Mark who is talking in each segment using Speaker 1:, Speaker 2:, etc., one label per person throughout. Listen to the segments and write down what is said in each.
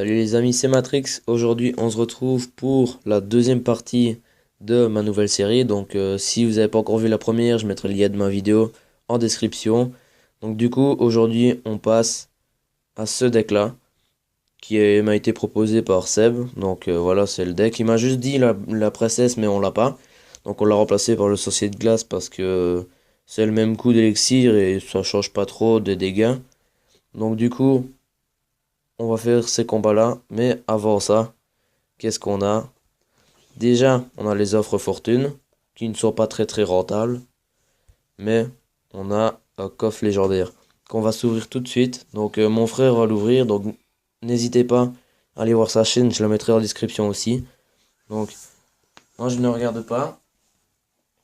Speaker 1: Salut les amis, c'est Matrix. Aujourd'hui, on se retrouve pour la deuxième partie de ma nouvelle série. Donc, si vous n'avez pas encore vu la première, je mettrai le lien de ma vidéo en description. Donc, du coup, aujourd'hui, on passe à ce deck-là m'a été proposé par Seb. Donc, voilà, c'est le deck. Il m'a juste dit la princesse, mais on l'a pas. Donc, on l'a remplacé par le sorcier de glace parce que c'est le même coup d'élixir et ça change pas trop des dégâts. Donc, du coup, on va faire ces combats-là, mais avant ça, qu'est-ce qu'on a? Déjà, on a les offres fortune, qui ne sont pas très rentables, mais on a un coffre légendaire qu'on va s'ouvrir tout de suite. Donc mon frère va l'ouvrir, donc n'hésitez pas à aller voir sa chaîne, je la mettrai en description aussi. Donc, moi je ne regarde pas.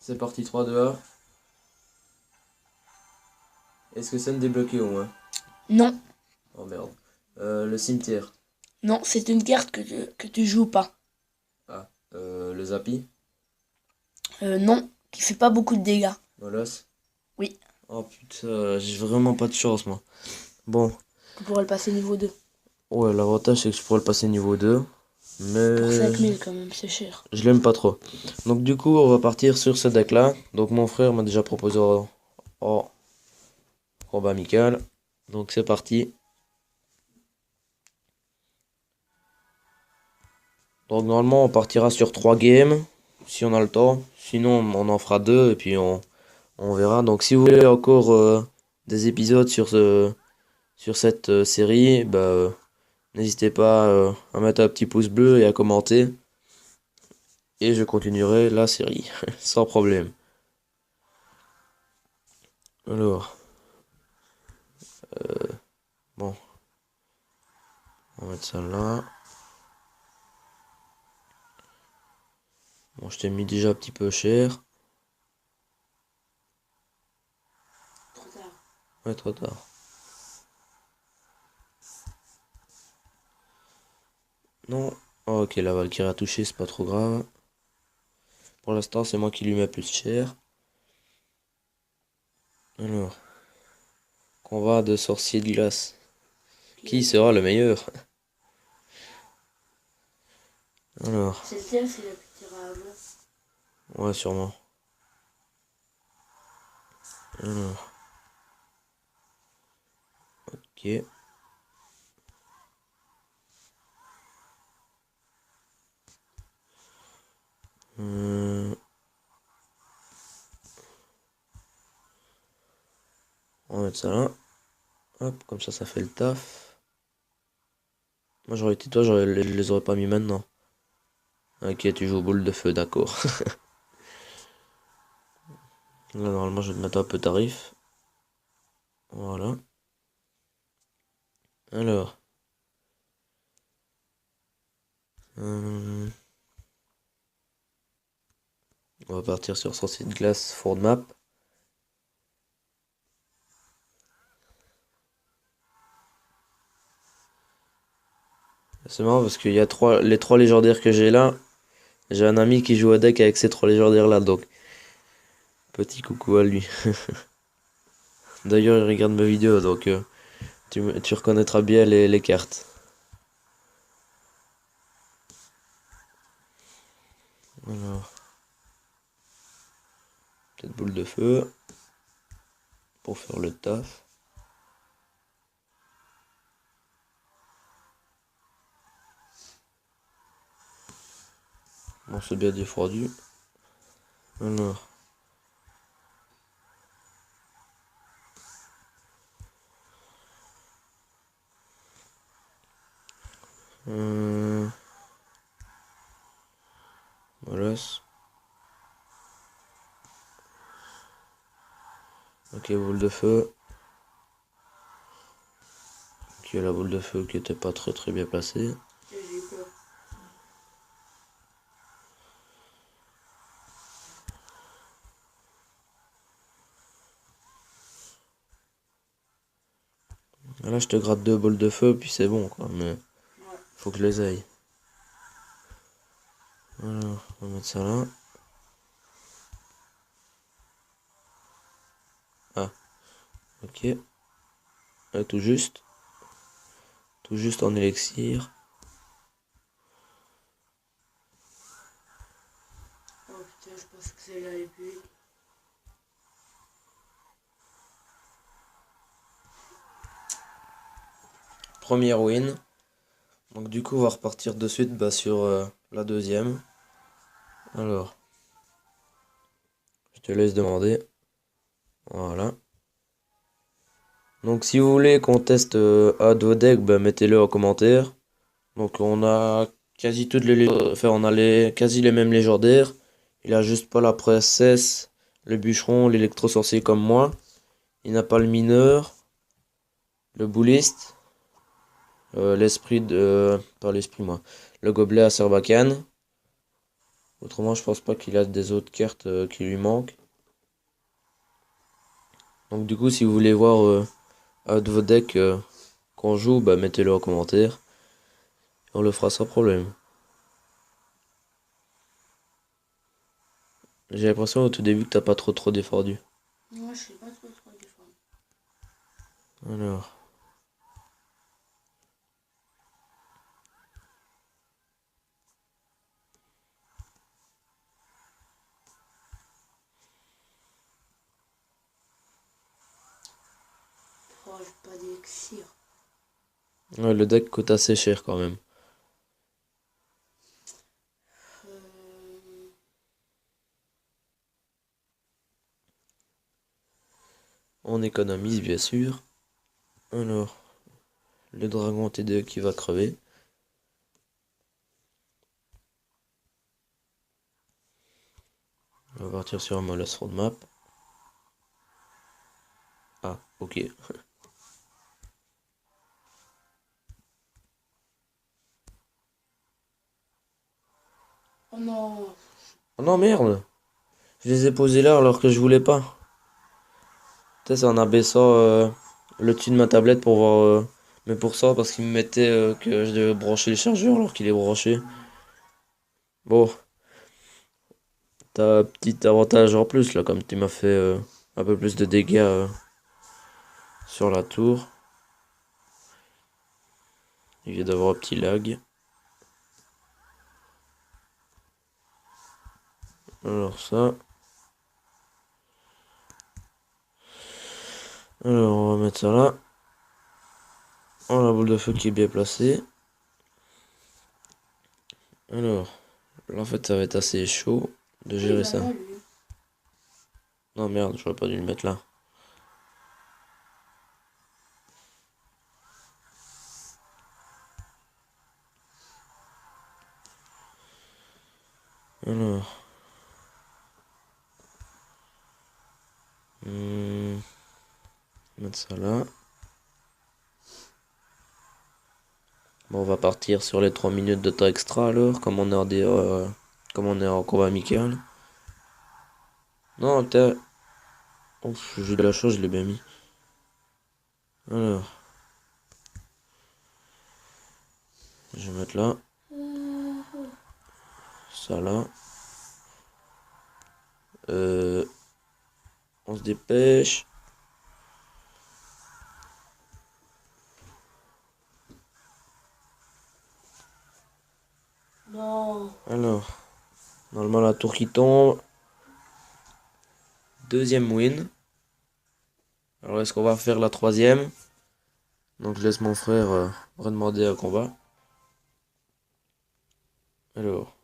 Speaker 1: C'est parti 3 2 1. Est-ce que c'est une débloquée au moins?
Speaker 2: Non,
Speaker 1: Oh merde. Le cimetière.
Speaker 2: non, c'est une carte que tu joues pas.
Speaker 1: Ah, le Zapi.
Speaker 2: Non, qui fait pas beaucoup de dégâts.
Speaker 1: Molos.
Speaker 2: Oui,
Speaker 1: Oh putain, j'ai vraiment pas de chance moi. Bon,
Speaker 2: tu pourrais le passer niveau 2.
Speaker 1: ouais, l'avantage c'est que je pourrais le passer niveau 2,
Speaker 2: Pour
Speaker 1: mais
Speaker 2: 5000 quand même, c'est cher.
Speaker 1: je l'aime pas trop. Donc du coup, on va partir sur ce deck là. Donc mon frère m'a déjà proposé en combat amical. Donc c'est parti. Donc normalement, on partira sur 3 games, si on a le temps. Sinon, on en fera 2 et puis on verra. Donc si vous voulez encore des épisodes sur cette série, bah, n'hésitez pas à mettre un petit pouce bleu et à commenter. Et je continuerai la série, sans problème. Alors, bon, on va mettre ça là. Bon, je t'ai mis déjà un petit peu cher.
Speaker 2: Trop tard.
Speaker 1: Ouais, trop tard. Non. Oh, ok, la Valkyrie a touché, c'est pas trop grave. Pour l'instant, c'est moi qui lui mets plus cher. Alors, combat de sorcier de glace. Qui sera le meilleur? Alors,
Speaker 2: C'est le tien, c'est la plus tirable.
Speaker 1: ouais, sûrement. Alors, ok. Euh, on va mettre ça là. Hop, comme ça fait le taf. Moi, j'aurais été toi, je les aurais pas mis maintenant. Ok, tu joues boule de feu, d'accord. Là, normalement, je vais te mettre un peu tarif. Voilà. Alors. euh, on va partir sur sorcier de glace, fond de map. C'est marrant parce qu'il y a les trois légendaires que j'ai là. J'ai un ami qui joue à deck avec ces trois légendaires là, donc petit coucou à lui. D'ailleurs, il regarde mes vidéos, donc tu reconnaîtras bien les cartes. Alors, petite boule de feu pour faire le taf. Bon, c'est bien défendu. Alors, euh, voilà. Ok, boule de feu. Ok, la boule de feu qui était pas très bien placée.
Speaker 2: J'ai eu peur.
Speaker 1: Là, je te gratte deux boules de feu, puis c'est bon, quoi. Mais
Speaker 2: Ouais.
Speaker 1: faut que je les aille. Alors, on va mettre ça là. Ah, ok. Tout juste. Tout juste en élixir.
Speaker 2: Putain, je pense que c'est là les plus vite.
Speaker 1: Première win. Donc du coup, on va repartir de suite sur la deuxième. Alors, je te laisse demander. Voilà. Donc si vous voulez qu'on teste un de vos decks, mettez-le en commentaire. Donc on a quasi toutes enfin on a quasi les mêmes légendaires. Il a juste pas la princesse, le bûcheron, l'électro-sorcier comme moi. Il n'a pas le mineur, le bouliste, l'esprit de... pas l'esprit moi. Le gobelet à Sarbacane. Autrement je pense pas qu'il a des autres cartes qui lui manquent. Donc du coup si vous voulez voir un de vos decks qu'on joue, mettez-le en commentaire. On le fera sans problème. J'ai l'impression au tout début que t'as pas trop défendu.
Speaker 2: Moi, je sais pas trop défendre.
Speaker 1: Alors.
Speaker 2: Oh, j'ai pas d'élixir.
Speaker 1: Ouais, le deck coûte assez cher quand même.
Speaker 2: Euh...
Speaker 1: On économise bien sûr. Alors, le dragon T2 qui va crever. On va partir sur un Molas Roadmap. Ah, ok.
Speaker 2: Oh non.
Speaker 1: Oh non, merde! Je les ai posés là alors que je voulais pas. Peut-être en abaissant le dessus de ma tablette pour voir. Mais pour ça, parce qu'il me mettait que je devais brancher le chargeur alors qu'il est branché. Bon, t'as un petit avantage en plus là, comme tu m'as fait un peu plus de dégâts sur la tour. Il vient d'avoir un petit lag. Alors ça. Alors on va mettre ça là. Oh, la boule de feu qui est bien placée. Alors, là en fait ça va être assez chaud de gérer ça.
Speaker 2: Là, lui.
Speaker 1: Non merde, j'aurais pas dû le mettre là. Alors. Mettre ça là. Bon, on va partir sur les 3 minutes de temps extra alors, comme on est en combat amical. Non, putain. Ouf, j'ai de la chose, je l'ai bien mis. Alors. Je vais mettre là. Ça là. On se dépêche.
Speaker 2: Non.
Speaker 1: Alors. Normalement la tour qui tombe. Deuxième win. Alors est-ce qu'on va faire la troisième? Donc je laisse mon frère redemander un combat. Alors.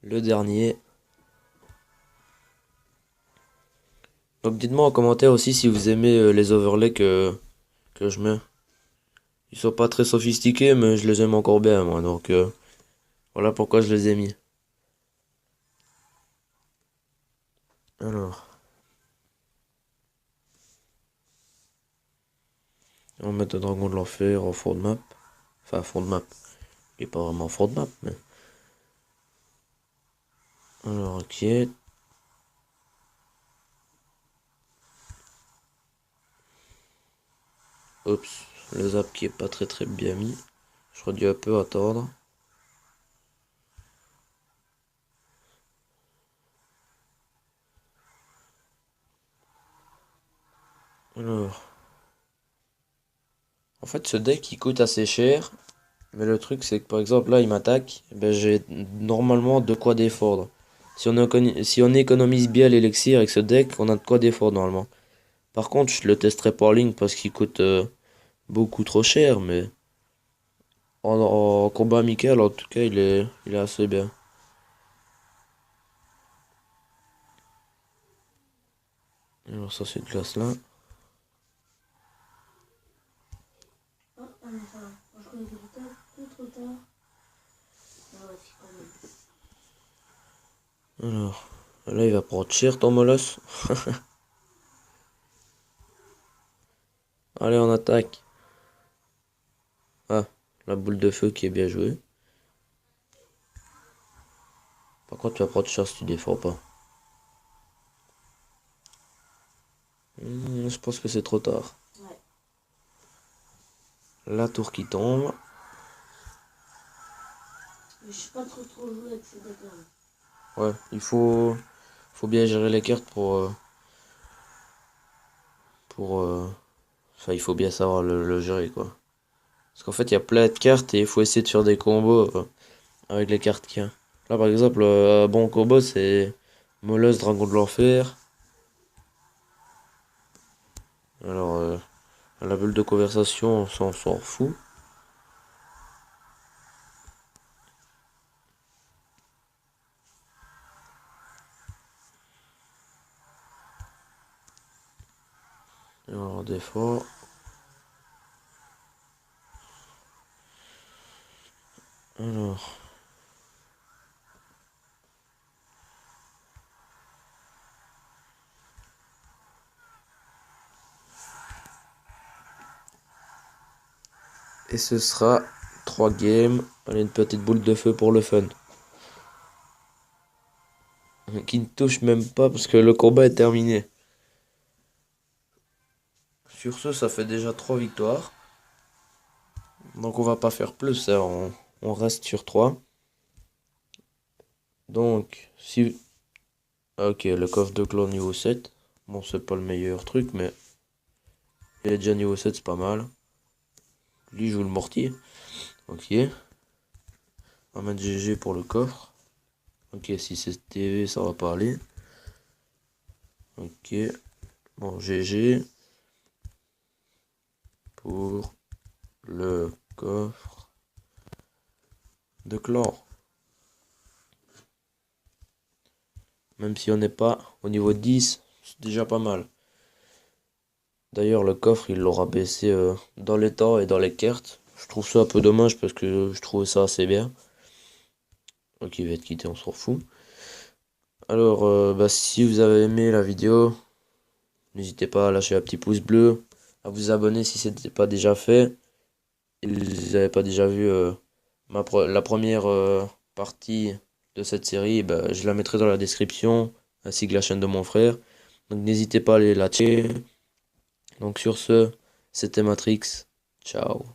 Speaker 1: Le dernier. Donc dites-moi en commentaire aussi si vous aimez les overlays que je mets. Ils sont pas très sophistiqués mais je les aime encore bien moi. Donc voilà pourquoi je les ai mis. Alors. On va mettre le dragon de l'enfer en fond de map. Enfin fond de map. Il est pas vraiment fond de map mais. Alors ok. Oups. Le zap qui est pas très bien mis. J'aurais dû un peu attendre. Alors. En fait ce deck il coûte assez cher. Mais le truc, c'est que par exemple, là, il m'attaque, ben, j'ai normalement de quoi défendre. Si on économise bien l'élixir avec ce deck, on a de quoi défendre normalement. Par contre, je le testerai pas en ligne parce qu'il coûte beaucoup trop cher, mais en combat amical, en tout cas, il est assez bien. Alors, ça, cette classe-là.
Speaker 2: Ah, ah non, ça va. Moi, je connais que trop tard. Ah ouais, c'est quand même.
Speaker 1: Alors, là, il va prendre cher ton molosse. Allez, on attaque. Ah, la boule de feu qui est bien jouée. Par contre, tu vas prendre cher si tu défends pas. Je pense que c'est trop tard.
Speaker 2: Ouais.
Speaker 1: La tour qui tombe.
Speaker 2: Mais je sais pas trop jouer avec ces decks-là.
Speaker 1: Ouais, faut bien gérer les cartes enfin, il faut bien savoir le gérer, quoi. Parce qu'en fait, il y a plein de cartes et il faut essayer de faire des combos avec les cartes qu'il y a. Là, par exemple, un bon combo, c'est Molosse, Dragon de l'Enfer. Alors, la bulle de conversation, on s'en fout. Alors, défaut. Alors. Et ce sera 3 games. Allez, une petite boule de feu pour le fun. Qui ne touche même pas parce que le combat est terminé. Sur ce, ça fait déjà 3 victoires. Donc on va pas faire plus, hein, on reste sur 3. Donc, si... Ok, le coffre de clan niveau 7. Bon, c'est pas le meilleur truc, mais il est déjà niveau 7, c'est pas mal. Lui joue le mortier. Ok. On va mettre GG pour le coffre. Ok, si c'est TV, ça va pas aller. Ok. Bon, GG pour le coffre de clan. Même si on n'est pas au niveau 10, c'est déjà pas mal. D'ailleurs, le coffre, il l'aura baissé dans les temps et dans les cartes. Je trouve ça un peu dommage parce que je trouvais ça assez bien. Ok, il va être quitté, on s'en fout. Alors, bah, si vous avez aimé la vidéo, n'hésitez pas à lâcher un petit pouce bleu, à vous abonner si ce n'était pas déjà fait. Et si vous n'avez pas déjà vu la première partie de cette série, bah, je la mettrai dans la description, ainsi que la chaîne de mon frère. Donc n'hésitez pas à aller la checker. Donc sur ce, c'était Matrix. Ciao.